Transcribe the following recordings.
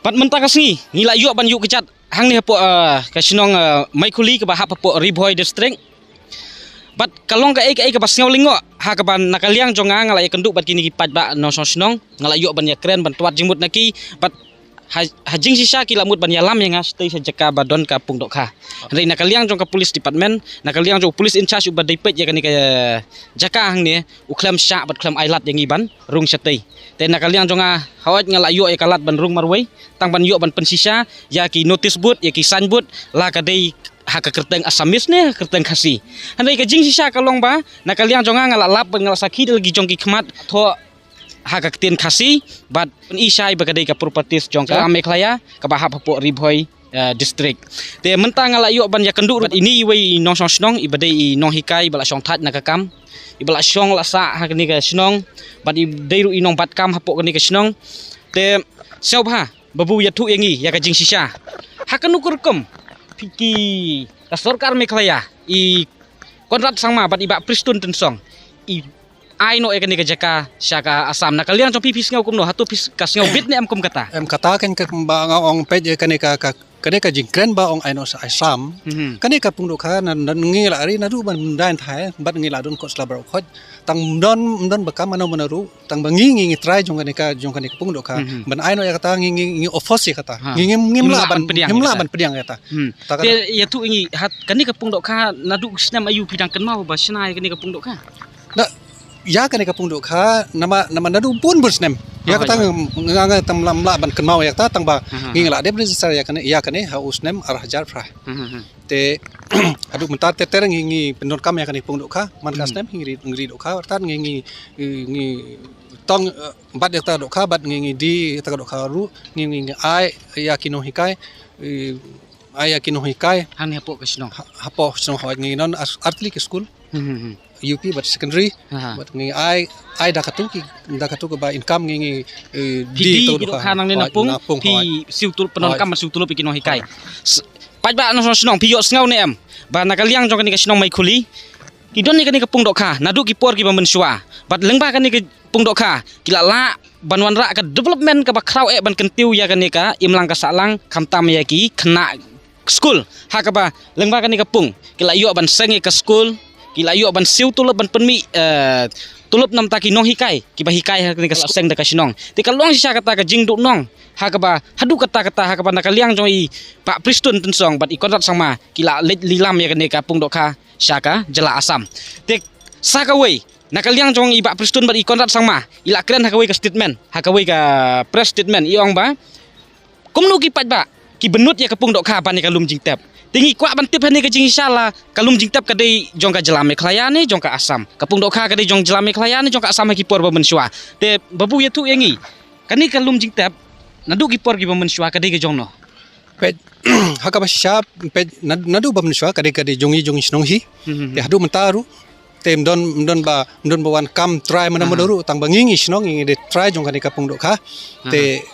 Pat mentah kasih ngila yuk ban yuk kecat hang ni hapo ka sinong mai kuli ke bahap hapo Riboy district. Bat kalong ka ai ka basngau lingo ha ka ban nakaliang jonga ngala kenduk bat kini kipat ba no sinong ngala yuk ban ya keren ban tuat jimut naki bat hajing sisa kila mut ban yalam yang stay sejaka badon ka pung dok kha ri nakaliang jong ka police department nakaliang jong police in charge ubad daipet ya kani ka jaka hang ni uklam sya bat klam ailat yang iban rung setei te nakaliang jonga hawat ngala yo ya kalat ban rung marwai tang ban yo ban pensisa ya ki notice board ya ki sign board la ka dei haka kerteng asamis ne kerteng khasi handai ka jing sisa kalong ba nakaliang jonga ngala lap ban ngala sakhi lagi jong ki khmat tho haka ketin khasi bat isai bagadai ka properties jongka Meklaya ka bahap hapo Riboy district te mentang ngala yuk ban ya kenduk bat ini wei nong snong ibadai nong hikai bala song that nakakam ibala song la sa ha ni ka snong bat ibdai ru inong bat kam hapo ni ka snong te seu bha babu ya thu yangi ya ka jing sisa hakanu kurkum piki ka sarkar Meklaya I kontrak sangma bat iba pristun tensong I ai no ekani jaka syaka asam nakalian trong pipis ngau kumno hatu pis kas ngau bit ne am kum kata em kata kan ka ong pej kani ka jingkren ba ong aino sa asam kani ka pungdo kha nan ngila ari na du ban dan thai bat ngila dun ko slabro khot tang don bakam mano manaru tang bangi try jong kani ka pungdo kha ban aino ya kata ngi ofos ya kata ngimla ban pediang kata te ya tu ngi hat kani ka pungdo kha nadu snam ayu pidang kenmau ba snai kani ka pungdo kha ya kan ka pungdo kha nama nadu pun bersnem ya kata nganga tamlam la ban kenmau ya kata tang ba ngingla de register ya kan ha usnem arhajar fra te adu mentar te tereng ngi penor kam ya kan pungdo kha man kasnem ngri do kha tan ngi tong bat ya ta do kha bat ngi di ta do kha ru ngi ai ya kino hikai ai ya kino hikai han hapo kasnong ha ngi non artli ke school UP but secondary but ngi ai dakatu ba income ngi di to kanang ni napung pi siutul penon kam siutul pi kino hikai paj ba no snong pi yo ngau ne am ba nakaliang jong ni ka snong mai khuli kidon ni ka pung dok kha nadu ki por ki ba mensua bat lengba ka ni ka pung dok kha kila la banwan ra ka development ka ba kraw ban kentiu ya ka ni ka imlang ka salang khamtam ya ki khna school ha ka ba lengba ka ni ka pung kila yo ban sengi ka school kila yuk ban siu tulop ban penmi tulop nam taki nong hikai kiba hikai ha ka seng da ka sinong te kalong sisa kata ka jingduk nong ha ka ba hadu kata ha ka ba nakaliang jong I pak pristun tensong bat I kontrak sangma kila lilam ya ka pung dok kha syaka jela asam te saka wei nakaliang jong I pak pristun bat I kontrak sangma ila keren ha ka wei ka statement ha ka wei ka press statement I ong ba kumnu ki pat ba ki benut ya ka pung dok kha ban ka lum jingtep tinggi kuat bantip hani ke jing insyaAllah kalum jingtap kadai jong ka jelam Meklaya ni jong ka asam kapung dok kha kadai jong jelam Meklaya ni jong ka asam ki por ba mensua te babu ya tu yangi kani kalum jingtap nadu ki por ki ba mensua kadai ke jong no pe haka ba sya pe nadu ba mensua kadai jongi snong hi ya hadu mentaru tem don ba wan kam try mana ru tang bangingi snong ngi de try jong kani kapung dok kha te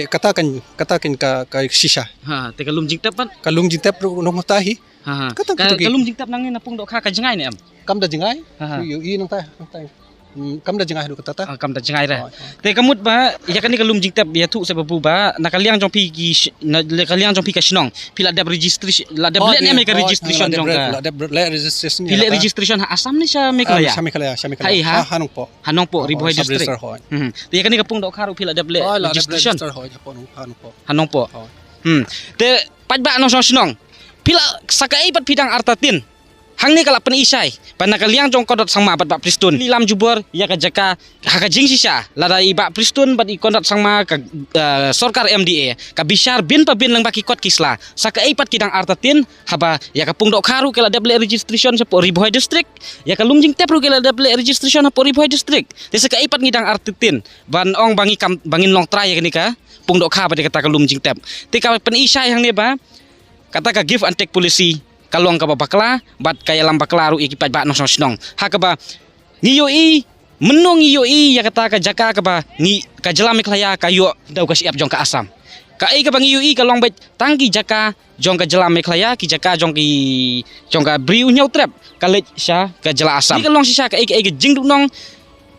katakan ka sisa te kalum jingtap pan kalung jingtap nong tahi kalum jingtap nangin napung dok kha ka jengai ne am kam da jengai yu I nong ta kam da jengai do kata kam da jengai ra te kamut ba ya kan kalum jingtap ya tu sababu ba nakaliang jong pi ki nakaliang jong pi ka sinong pila dab registration la dab le ne ka registration jong ka la dab le registration pila registration ha asam ni sa Meklaya ha hanong po Riboy district te ya kan kapung dok kha pila dab le registration hanong po te paj ba no sinong pila sakai pat pidang artatin hang ni kala penisai panakaliang jong kodot sangma bat pristun lilam jubor ya ka jaka haka jing sisa lada iba pristun bat ikondat sangma ka sorkar MDA ka bisar bin pa bin lang baki kot kisla saka ipat kidang artatin haba ya ka pungdok kharu kala double registration sa Riboy district ya ka lumjing tepru kala double registration sa Riboy district te saka ipat ngidang artatin ban ong bangin long try ya ka pungdok kha pada kata ka lumjing tep te ka penisai hang ni ba kata ka give and take policy kalong ka bakla bat kaya lam bakla ru ikipat ba nong snong ha ka ba ngiyoi menong ngiyoi ya kata ka jaka ka ba ngi ka jelam Meklaya kayo dau ka siap jong ka asam ka ai ka bang ngiyoi kalong bet tangki jaka jong ka jelam Meklaya ki jaka jong ka briu nyau trap kalet sya ka jela asam kalong sisa ka ai jingduk nong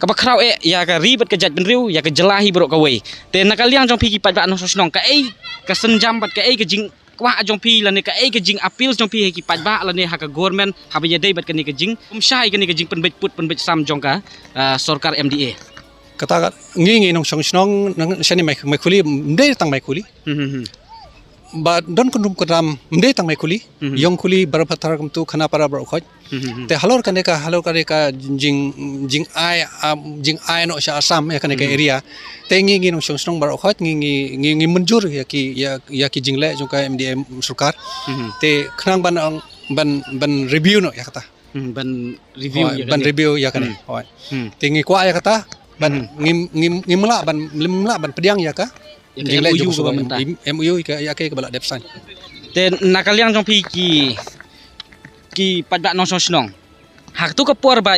ka bakrau ya ka ribet ka jat benriu ya ka jelahi brok ka wei te nakaliang jong pi ki pat ba no snong ka ka senjam bat ka ka jing kwa jong pi la ne ka ka jing appeal jong pi ki pat ba la ne ha ka government ha ba ya dei bat ka ni ka jing shai ka ni ka jing penbet put penbet sam jong ka sarkar MDA kata ngi nong snong nang shani mai kuli mde tang mai kuli ba don kundum kodam mde tang mai kuli yong kuli barapatar kum tu khana para bro khoj te halor kane ka jing ai no sha asam ya kane ka area te ngi nong snong bro khoj ngi munjur ya ki jing le jong ka MDM surkar te khnang ban review no ya kata ban review ya kane hoi te ngi kwa ya kata ban ngi mula ban pediang ya ka MOU ke pemerintah MOU ya ke balak depsan te nakaliang jong pi ki pat ba no snong hak tu ka por ba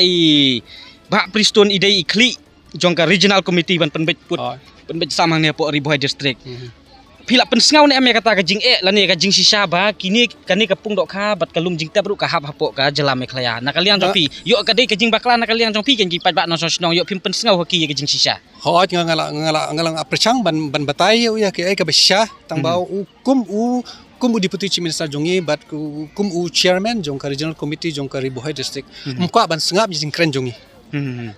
Preston idei ikli jong ka regional committee ban penbet put penbet samang ne po Riboy district pila pensngau ne ame kata ka jing la ne ka jing sisa ba kini kani ka pung dok kha bat kalum jing tabru ka hap hapok ka jelam me khlaya nakaliang jong pi yo ka dei ka jing bakla nakaliang jong pi kan ki pat ba no snong yo pim pensngau haki ka jing sisa hoj ngalang aprechang ban batai ya ke ka besha tang bau kum deputy chief minister jongi bat kum chairman jong ka regional committee jong ka Riboy district mukwa ban sengap jing kren jongi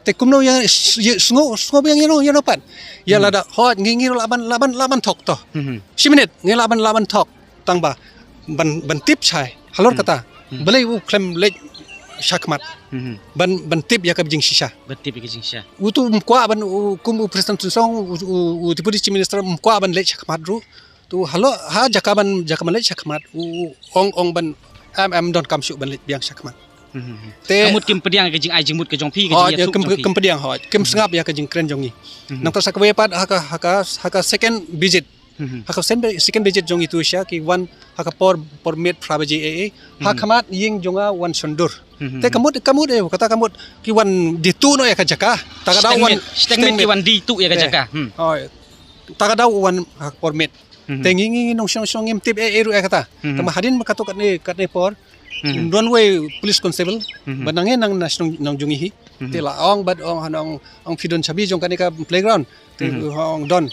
te kumno ya sngo yang yano pan ya lada hot ngi laban tok to 10 minit ngi laban tok tangba ban tip chai halor kata belai u klem lej syakmat ban tip ya ka jing sisa ban tip ka jing sisa utu mkwa ban kum president song u deputy chief minister mkwa ban lej syakmat ru tu halo ha jakaban lej syakmat ong ban don kamsyu ban lej biang syakmat te kamut kim pediang ke jing ai jing mut ke jong pi ke jing ya kim pediang hoj kim sengap ya ke jing kren jongi nang tersa kwe pat haka second visit haka second visit jong itu sya ki wan haka por met prabaji hakamat ying jonga wan sundur te kamut kata kamut ki wan ditu no ya ka jaka taka daw wan statement ki wan ditu ya ka jaka hoj taka daw wan por met te ngi nong song ngim tip ru ya kata tama hadin makato kat ne por runway police constable banangin nang jungihi te la ong ong fidon chabi jong kanika playground te ong don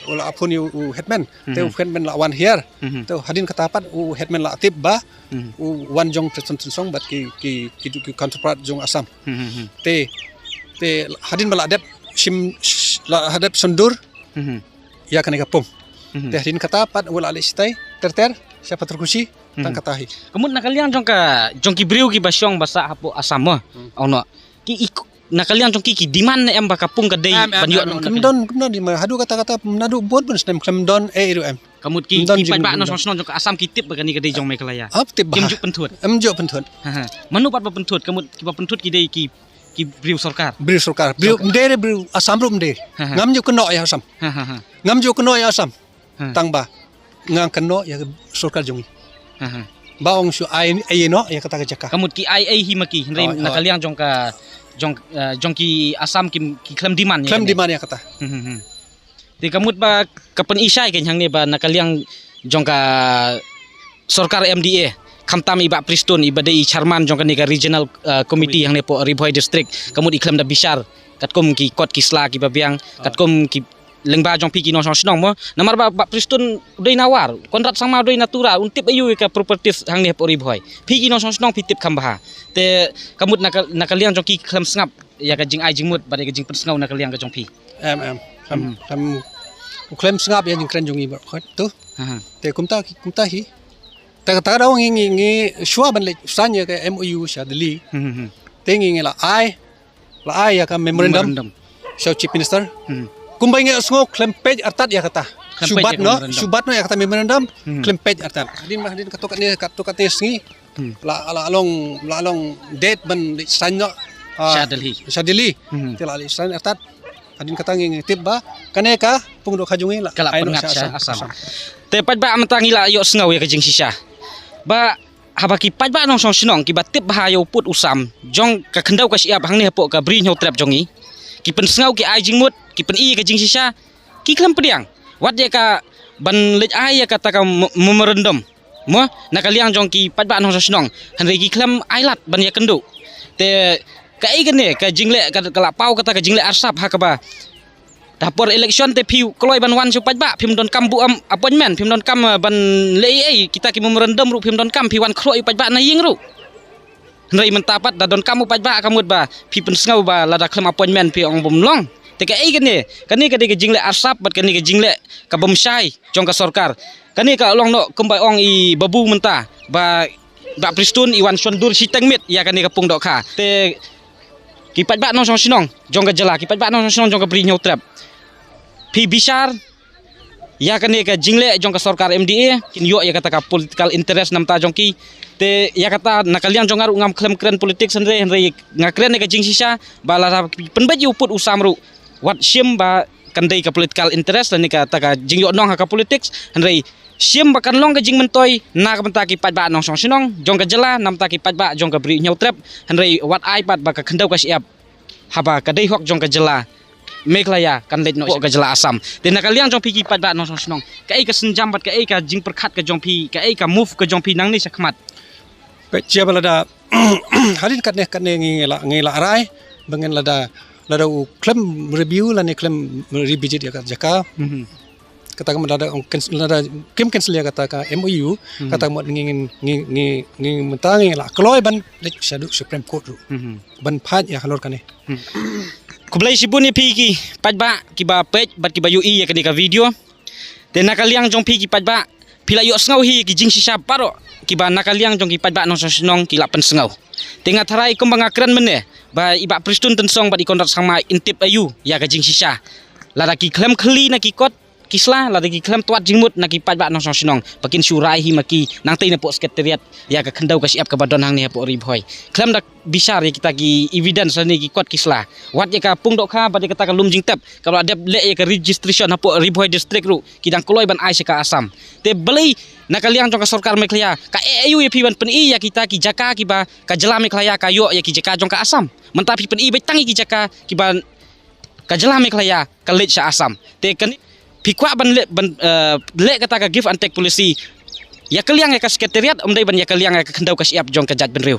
wala apun u headman te headman la wan here te hadin katapat u headman la tip ba u wan jong president song bat ki counterpart jong asam te hadin bala adep sim la hadap sundur ya kanika pum te hadin katapat wala alistai ter siapa terkusi tang katahi kamut nakaliang jong ki briu ki basyong basa hapo asama ono ki nakaliang jong ki diman ne em bakapung ka dei banyu kemdon di hadu kata menadu bon snem kemdon iru em kamut ki pat ba no snon jong asam ki tip bagani ka dei jong mai kelaya tip ba kim juk pentut manu pat ba pentut kamut ki ba pentut ki dei ki briu sarkar briu mdere briu asam ru mdere ngam juk keno ya asam tang ba ngang keno ya sarkar jongi baong su ai no ya kata jaka kamut ki ai himaki hendai nakaliang jong ki asam ki klem diman ya kata ti kamut ba kapen isai ken hang ne ba nakaliang jong ka sarkar MDA kamtam iba Preston iba dei chairman jong ka regional committee hang ne po Riboy district kamut iklem da bisar katkom ki kot ki sla ki babiang katkom ki lengba jong pi ki no snong mo namar ba Preston doi nawar kontrak sama doi natura untip ayu ka properties hang ne po Riboy pi ki no snong pi tip kambah te kamut nakaliang jong ki klem sngap ya ka jing ai jing mut ba ka jing persngau nakaliang ka jong pi klem sngap ya jing kren jong i ba tu te kumta hi ta daw ngi shua ban le sanya ka MOU sha deli te ngi la ai ya ka memorandum so chief minister kumbay nga sngo klempej artat ya kata subat no ya kata memorandum klempej artat hadin katukat ni sngi la along date ban sanyo Shadili tila ali san artat hadin kata ngi tip ba kaneka pungdo kajungi la kala pengat asam te pat ba amantangi la yo sngaw ya kajing sisa ba habaki pat ba nong snong ki batip ba yo put usam jong ka khendau ka siap hang ni hapo ka bri nyo trap jongi ki pen sngaw ki ai jing mut ki pen i ka jing sisa ki klem pediang wat ya ka ban lej ai ya kata ka memorandum mo nakaliang jong ki pat ba nong snong han ki klem ai lat ban ya kendu te ka ai gane ka jingle ka la pau kata ka jingle arsap ha ka ba dapur election te piu kloi ban wan supat ba phim don kam bu am appointment phim don kam ban le ai kita ki memorandum ru phim don kam pi wan kloi pat ba na ying ru nrai mentapat da don kamu pat ba kamut ba pi pen sngau ba lada klem appointment pi ong bom long te ka ai gane kani ka de ka jingle arsap bat kani ka jingle ka bomshai jong ka sarkar kani ka long no kumbai ong i babu menta ba pristun iwan sondur siteng mit ya kani ka pung dok kha te kipat ba nong sinong jong ka jela kipat ba nong sinong jong ka bri nyau trap pi bishar ya kani ka jingle jong ka sarkar MDA kin yo ya kata ka political interest nam ta jong ki te ya kata nakaliang jong aru ngam klem kren politik senre ngakren ka jing sisa bala penbaji uput usamru wat sim ba kandai ka political interest ni ka ta ka jing yo nong ka politics henry sim ba kan long ka jing mentoi na ka menta ki pat ba nong song sinong jong ka jela nam ta ki pat ba jong ka bri nyau trap henry wat ai pat ba ka khendau ka siap haba ka dei hok jong ka jela meklaya kan let no ka jela asam te nakaliang jong pi ki pat ba nong song sinong ka ai ka senjam bat ka ai ka jing perkhat ka jong pi ka ai ka move ka jong pi nang ni sakmat Pecah balada halin katne ngela rai bangen lada u klaim review lani klaim revisit ya jaka kata ka lada kim cancel ya kata ka MOU kata mo ngin mentang ngela kloi ban lek syadu Supreme Court ru ban phat ya halor kane kublai sibun ni pigi patba kiba page bat kiba UI ya ka video te nakaliang jong pigi patba pila yo sngau hi ki jing sisa paro kiba nakaliang jong ki patba nong sonong ki lapen sngau tenga tharai kumbang akran mene ba iba pristun tensong ba ikondrat sama intip ayu ya ka jing sisa lada ki klem khli na ki kot kisla lada ki klem tuat jingmut na ki patba nong sonong pakin surai hi maki nang tei na po sekretariat ya ka khendau ka siap ka badon hang ni po ribhoi klem dak bisar ya kita ki evidence ni ki kot kisla wat ya ka pung dok kha ba kata ka lum jing tap kalau ada le ya ka registration hapo ribhoi district ru kidang koloi ban ai ka asam te belai nakaliang jong ka sarkar meklia ka EU ya piwan pen i ya kita ki jaka ki ba ka jela meklia ka yo ya ki jaka jong ka asam mentapi pen i be tangi ki jaka ki ba ka jela meklia ka let sa asam te kan pikwa ban le kata ka give and take policy ya kaliang ya ka sekretariat umdai ban ya kaliang ya ka khendau ka siap jong ka jat ben riu